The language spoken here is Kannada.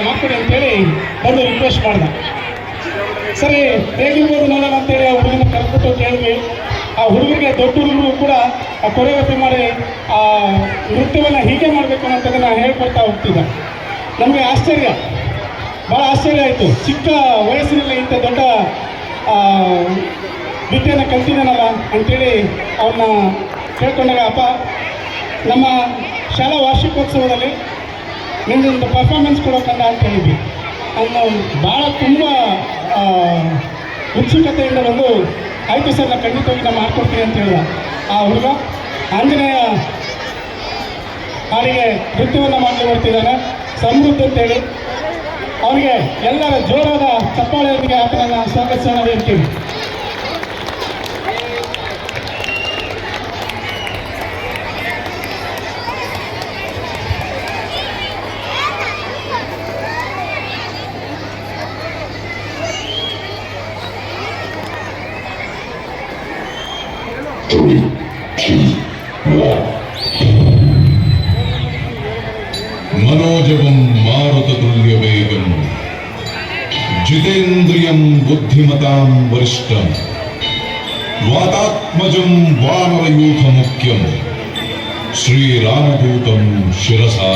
ಮಾಡ್ಕೊಡಿ ಅಂತೇಳಿ ಬಂದು ರಿಕ್ವೆಸ್ಟ್ ಮಾಡ್ದ. ಸರಿ ಹೇಗಿರ್ಬೋದು ನೋಡೋಣ ಅಂತೇಳಿ ಆ ಹುಡುಗನ ಕರೆದ್ಬಿಟ್ಟು ಕೇಳಿದ್ವಿ. ಆ ಹುಡುಗರಿಗೆ ದೊಡ್ಡ ಹುಡುಗರು ಕೂಡ ಆ ಕೊರಿಯೋಗ್ರಫಿ ಮಾಡಿ ಆ ನೃತ್ಯವನ್ನು ಹೀಗೆ ಮಾಡಬೇಕು ಅನ್ನೋದನ್ನು ಹೇಳ್ಕೊಡ್ತಾ ಹೋಗ್ತಿದ್ದ. ನಮಗೆ ಭಾಳ ಆಶ್ಚರ್ಯ ಆಯಿತು. ಚಿಕ್ಕ ವಯಸ್ಸಿನಲ್ಲಿ ಇಂಥ ದೊಡ್ಡ ವಿದ್ಯೆಯನ್ನು ಕಲ್ತಿದ್ದಾನಲ್ಲ ಅಂಥೇಳಿ ಅವನ್ನ ಕೇಳ್ಕೊಂಡಾಗ, ಅಪ್ಪ ನಮ್ಮ ಶಾಲಾ ವಾರ್ಷಿಕೋತ್ಸವದಲ್ಲಿ ನಿಮ್ಮದೊಂದು ಪರ್ಫಾರ್ಮೆನ್ಸ್ ಕೊಡೋಕ್ಕಲ್ಲ ಅಂತ ಹೇಳಿದ್ವಿ. ಅವನು ಭಾಳ ತುಂಬ ಉತ್ಸುಕತೆಯಿಂದ ಬಂದು ಆಯಿತು ಸರ್, ನಾನು ಖಂಡಿತವಾಗಿ ನಾನು ಮಾಡ್ಕೊಡ್ತೀನಿ ಅಂತ ಹೇಳಿದ. ಆ ಹುಡುಗ ಆಂಜನೇಯ ಹಾಡಿಗೆ ನೃತ್ಯವನ್ನು ಮಾಡ್ತಿದ್ದಾನೆ, ಸಮೃದ್ಧ ಅಂತೇಳಿ. ಅವನಿಗೆ ಎಲ್ಲರ ಜೋರಾದ ಚಪ್ಪಾಳೆಯೊಂದಿಗೆ ಆತನನ್ನು ಸ್ವಾಗತಿಸೋಣ ಹೇಳ್ತೀವಿ. मनोजवं मारुततुल्यवेगं जितेन्द्रियं बुद्धिमतां वरिष्ठं वातात्मजं वानरयूथमुख्यं श्रीरामदूतं शिरसा